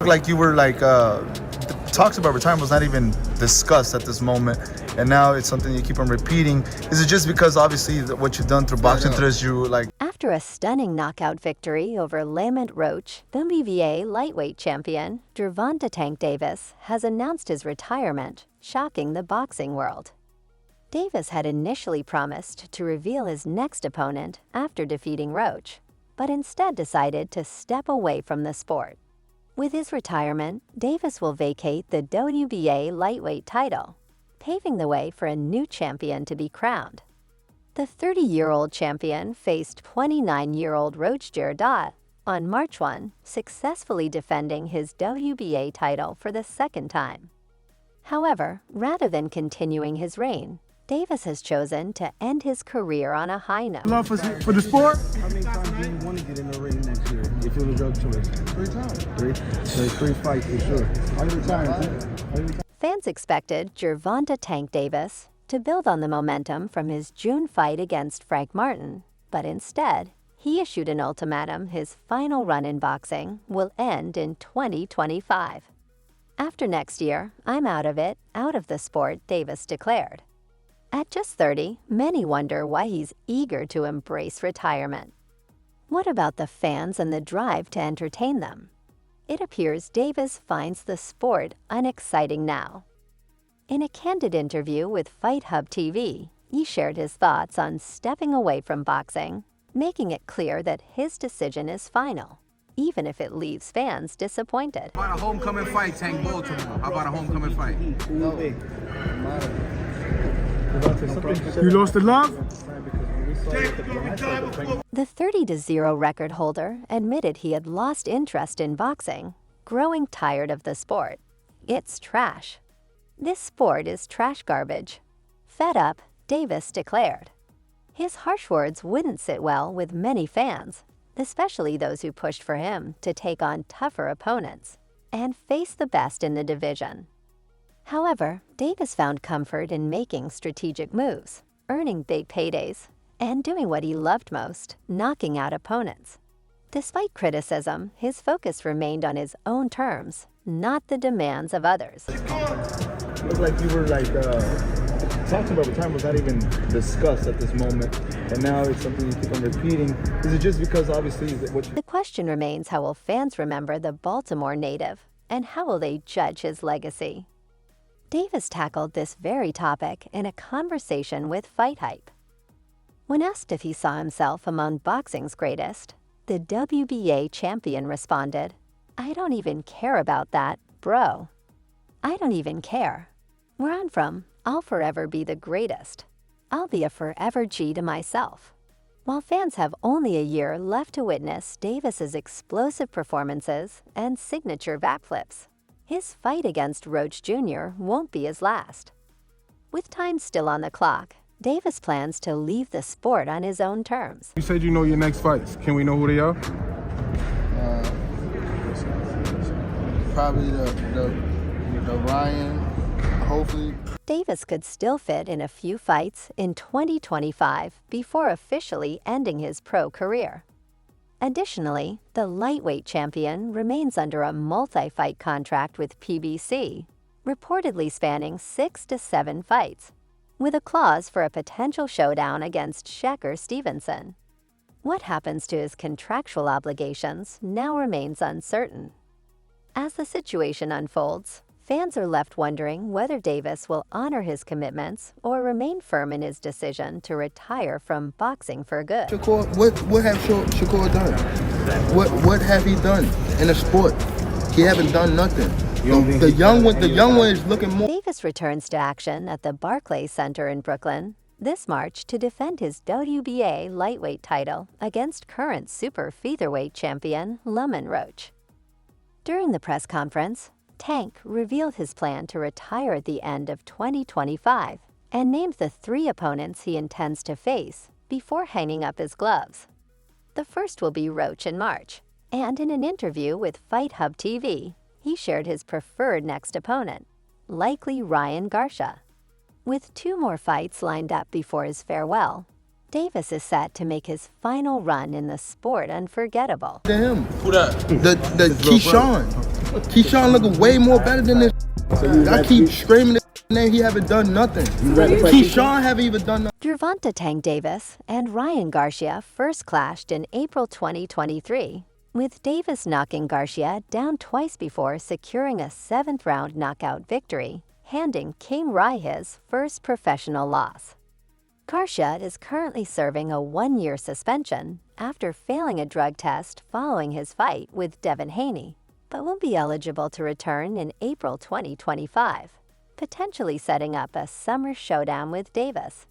like you were like talks about retirement was not even discussed at this moment, and now it's something you keep on repeating. Is it just because obviously what you've done through boxing throws you like? After a stunning knockout victory over Lamont Roach, WBA lightweight champion Gervonta Tank Davis has announced his retirement, shocking the boxing world. Davis had initially promised to reveal his next opponent after defeating Roach, but instead decided to step away from the sport. With his retirement, Davis will vacate the WBA lightweight title, paving the way for a new champion to be crowned. The 30-year-old champion faced 29-year-old Roach Gervonta on March 1, successfully defending his WBA title for the second time. However, rather than continuing his reign, Davis has chosen to end his career on a high note. Love for the sport? How many times do you want to get in the ring next year if it was your choice? 3 times. 3? So 3 fights for sure. How many times? Fans expected Gervonta Tank Davis to build on the momentum from his June fight against Frank Martin, but instead, he issued an ultimatum his final run in boxing will end in 2025. After next year, I'm out of it, out of the sport, Davis declared. At just 30, many wonder why he's eager to embrace retirement. What about the fans and the drive to entertain them? It appears Davis finds the sport unexciting now. In a candid interview with Fight Hub TV, he shared his thoughts on stepping away from boxing, making it clear that his decision is final, even if it leaves fans disappointed. How about a homecoming fight, Tank Baltimore? How about a homecoming fight? You lost the love? The 30-0 record holder admitted he had lost interest in boxing, growing tired of the sport. It's trash. This sport is trash garbage. Fed up, Davis declared. His harsh words wouldn't sit well with many fans, especially those who pushed for him to take on tougher opponents and face the best in the division. However, Davis found comfort in making strategic moves, earning big paydays, and doing what he loved most, knocking out opponents. Despite criticism, his focus remained on his own terms, not the demands of others. Looked like you were like talking about retirement was not even discussed at this moment, and now it's something you keep on repeating. Is it just because obviously The question remains, how will fans remember the Baltimore native, and how will they judge his legacy? Davis tackled this very topic in a conversation with Fight Hype. When asked if he saw himself among boxing's greatest, the WBA champion responded, "I don't even care about that, bro. I don't even care. Where I'm from, I'll forever be the greatest. I'll be a forever G to myself." While fans have only a year left to witness Davis's explosive performances and signature backflips, his fight against Roach Jr. won't be his last. With time still on the clock, Davis plans to leave the sport on his own terms. You said you know your next fights. Can we know who they are? Probably the Ryan, hopefully. Davis could still fit in a few fights in 2025 before officially ending his pro career. Additionally, the lightweight champion remains under a multi-fight contract with PBC, reportedly spanning 6 to 7 fights, with a clause for a potential showdown against Shakur Stevenson. What happens to his contractual obligations now remains uncertain. As the situation unfolds, fans are left wondering whether Davis will honor his commitments or remain firm in his decision to retire from boxing for good. Shakur, what have Shakur done? What have he done in the sport? He haven't done nothing. The young one is looking more. Davis returns to action at the Barclays Center in Brooklyn this March to defend his WBA lightweight title against current super featherweight champion Lamont Roach. During the press conference, Tank revealed his plan to retire at the end of 2025 and named the 3 opponents he intends to face before hanging up his gloves. The first will be Roach in March, and in an interview with Fight Hub TV, he shared his preferred next opponent, likely Ryan Garcia. With 2 more fights lined up before his farewell, Davis is set to make his final run in the sport unforgettable. To him. Who that? The Keyshawn. Keyshawn looking way more better than this. I keep screaming his name. He haven't done nothing. Keyshawn haven't even done nothing. Gervonta Tank Davis and Ryan Garcia first clashed in April 2023, with Davis knocking Garcia down twice before securing a 7th-round knockout victory, handing King Rai his first professional loss. Garcia is currently serving a 1-year suspension after failing a drug test following his fight with Devin Haney, but will be eligible to return in April 2025, potentially setting up a summer showdown with Davis.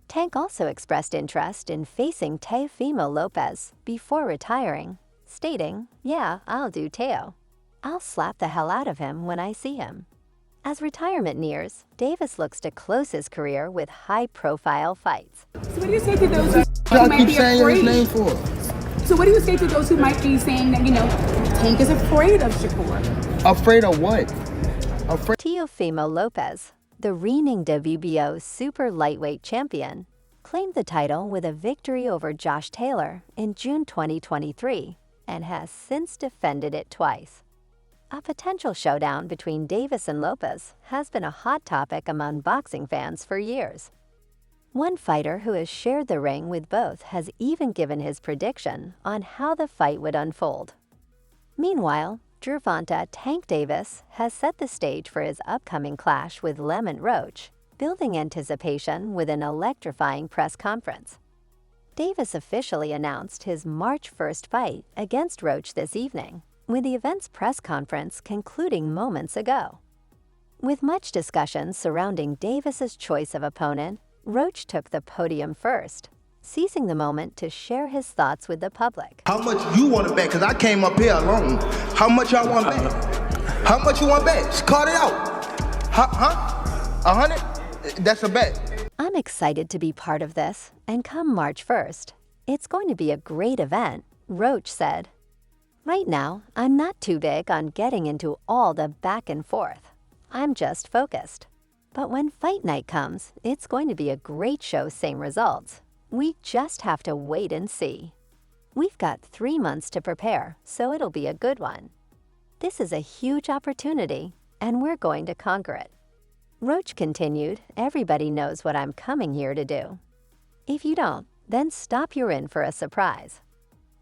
Tank also expressed interest in facing Teofimo Lopez before retiring, stating, "Yeah, I'll do Teo. I'll slap the hell out of him when I see him." As retirement nears, Davis looks to close his career with high-profile fights. So what do you say to those who Y'all might keep be saying his name afraid? for? So what do you say to those who might be saying that, Tank is afraid of Shakur? Afraid of what? Afraid. Teofimo Lopez, the reigning WBO super lightweight champion, claimed the title with a victory over Josh Taylor in June 2023 and has since defended it twice. A potential showdown between Davis and Lopez has been a hot topic among boxing fans for years. One fighter who has shared the ring with both has even given his prediction on how the fight would unfold. Meanwhile, Gervonta Tank Davis has set the stage for his upcoming clash with Lamont Roach, building anticipation with an electrifying press conference. Davis officially announced his March 1st fight against Roach this evening, with the event's press conference concluding moments ago. With much discussion surrounding Davis's choice of opponent, Roach took the podium first, seizing the moment to share his thoughts with the public. How much you want to bet? Because I came up here alone. How much y'all want to bet? How much you want to bet? Just call it out. Huh? 100? That's a bet. I'm excited to be part of this, and come March 1st, it's going to be a great event, Roach said. Right now, I'm not too big on getting into all the back and forth. I'm just focused. But when fight night comes, it's going to be a great show, same results. We just have to wait and see. We've got 3 months to prepare, so it'll be a good one. This is a huge opportunity, and we're going to conquer it. Roach continued, "Everybody knows what I'm coming here to do. If you don't, then stop, you're in for a surprise."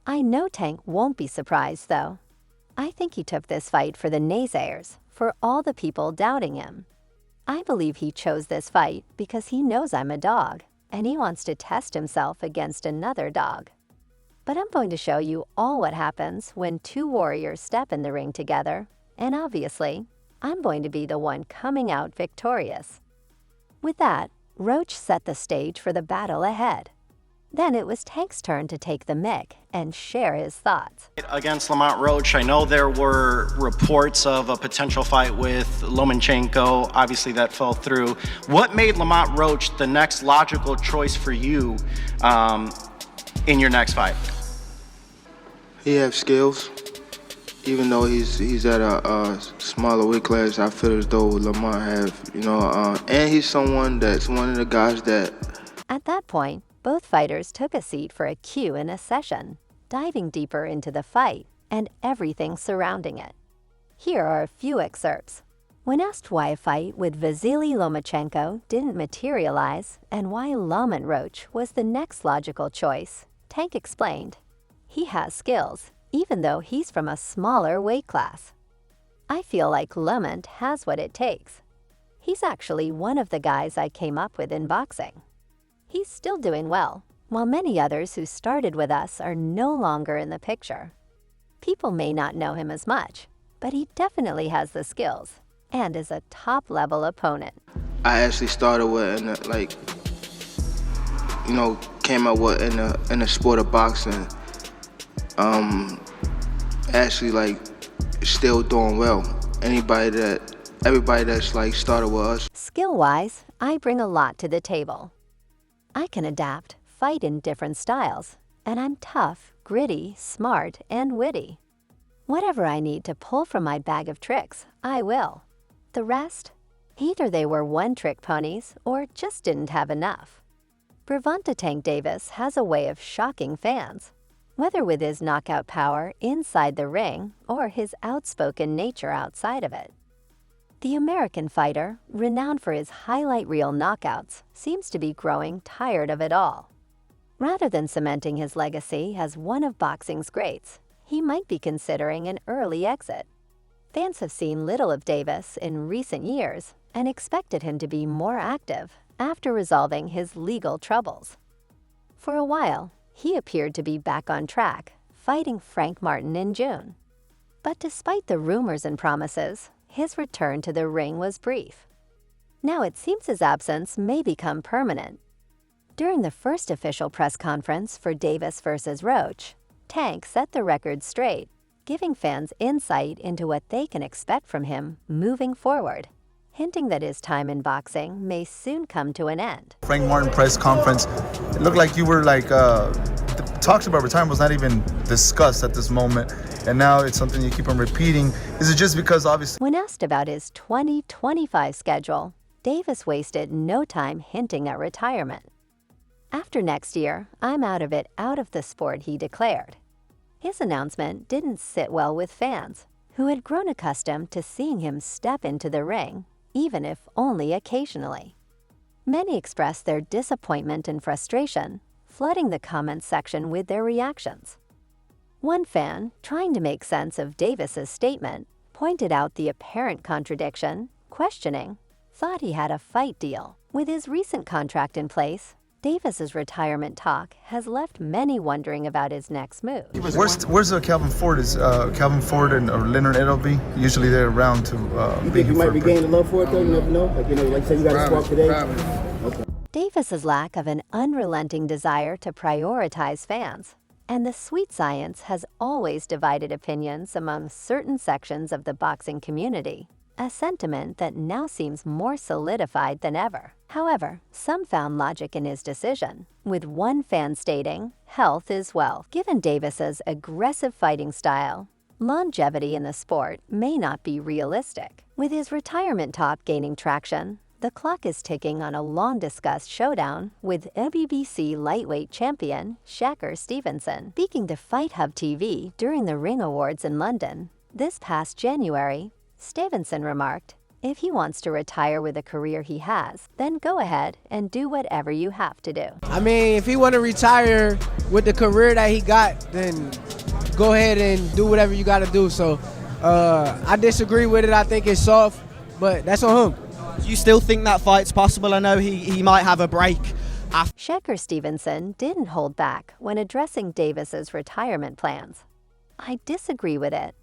I know Tank won't be surprised, though. I think he took this fight for the naysayers, for all the people doubting him. I believe he chose this fight because he knows I'm a dog, and he wants to test himself against another dog. But I'm going to show you all what happens when 2 warriors step in the ring together, and obviously, I'm going to be the one coming out victorious. With that, Roach set the stage for the battle ahead. Then it was Tank's turn to take the mic and share his thoughts. Against Lamont Roach, I know there were reports of a potential fight with Lomachenko. Obviously, that fell through. What made Lamont Roach the next logical choice for you in your next fight? He has skills. Even though he's at a smaller weight class, I feel as though Lamont have, and he's someone that's one of the guys that. At that point, both fighters took a seat for a cue in a session, diving deeper into the fight and everything surrounding it. Here are a few excerpts. When asked why a fight with Vasily Lomachenko didn't materialize and why Lamont Roach was the next logical choice, Tank explained, "He has skills, even though he's from a smaller weight class. I feel like Lamont has what it takes. He's actually one of the guys I came up with in boxing. He's still doing well, while many others who started with us are no longer in the picture. People may not know him as much, but he definitely has the skills and is a top-level opponent." I actually started with, came up with in the sport of boxing. Actually, still doing well. Everybody that's started with us. Skill-wise, I bring a lot to the table. I can adapt, fight in different styles, and I'm tough, gritty, smart, and witty. Whatever I need to pull from my bag of tricks, I will. The rest? Either they were one-trick ponies or just didn't have enough. Gervonta Tank Davis has a way of shocking fans. whether with his knockout power inside the ring or his outspoken nature outside of it. The American fighter, renowned for his highlight reel knockouts, seems to be growing tired of it all. Rather than cementing his legacy as one of boxing's greats, he might be considering an early exit. Fans have seen little of Davis in recent years and expected him to be more active after resolving his legal troubles. For a while, he appeared to be back on track, fighting Frank Martin in June. But despite the rumors and promises, his return to the ring was brief. Now it seems his absence may become permanent. During the first official press conference for Davis versus Roach, Tank set the record straight, giving fans insight into what they can expect from him moving forward, hinting that his time in boxing may soon come to an end. Frank Martin press conference, it looked like you were like, the talks about retirement was not even discussed at this moment, and now it's something you keep on repeating. Is it just because obviously... When asked about his 2025 schedule, Davis wasted no time hinting at retirement. After next year, I'm out of the sport, he declared. His announcement didn't sit well with fans, who had grown accustomed to seeing him step into the ring, even if only occasionally. Many expressed their disappointment and frustration, flooding the comments section with their reactions. One fan, trying to make sense of Davis's statement, pointed out the apparent contradiction, questioning, thought he had a fight deal. With his recent contract in place, Davis's retirement talk has left many wondering about his next move. Where's Calvin Ford? Is Calvin Ford and or Leonard Edelby? Usually they're around to You think you might be gaining love for it though? You never know. Like say you got a spark today. Okay. Davis's lack of an unrelenting desire to prioritize fans and the sweet science has always divided opinions among certain sections of the boxing community, a sentiment that now seems more solidified than ever. However, some found logic in his decision, with one fan stating, "Health is wealth." Given Davis's aggressive fighting style, longevity in the sport may not be realistic. With his retirement talk gaining traction, the clock is ticking on a long-discussed showdown with WBC lightweight champion Shakur Stevenson. Speaking to Fight Hub TV during the Ring Awards in London this past January, Stevenson remarked, "If he wants to retire with a career he has, then go ahead and do whatever you have to do." I mean, if he want to retire with the career that he got, then go ahead and do whatever you got to do. So I disagree with it. I think it's soft, but that's on him. Do you still think that fight's possible? I know he might have a break after. Shakur Stevenson didn't hold back when addressing Davis's retirement plans. "I disagree with it.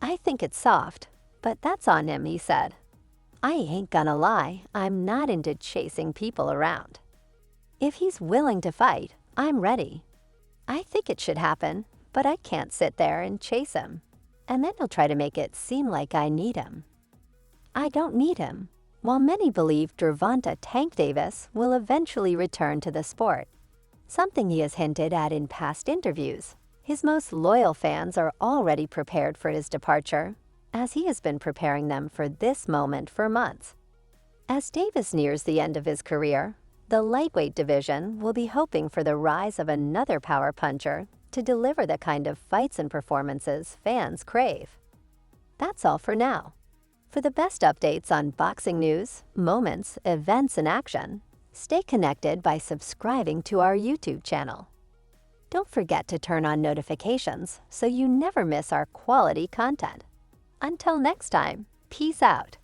I think it's soft, but that's on him," he said. "I ain't gonna lie, I'm not into chasing people around. If he's willing to fight, I'm ready. I think it should happen, but I can't sit there and chase him. And then he'll try to make it seem like I need him. I don't need him." While many believe Gervonta Tank Davis will eventually return to the sport, something he has hinted at in past interviews, his most loyal fans are already prepared for his departure, as he has been preparing them for this moment for months. As Davis nears the end of his career, the lightweight division will be hoping for the rise of another power puncher to deliver the kind of fights and performances fans crave. That's all for now. For the best updates on boxing news, moments, events, and action, stay connected by subscribing to our YouTube channel. Don't forget to turn on notifications so you never miss our quality content. Until next time, peace out.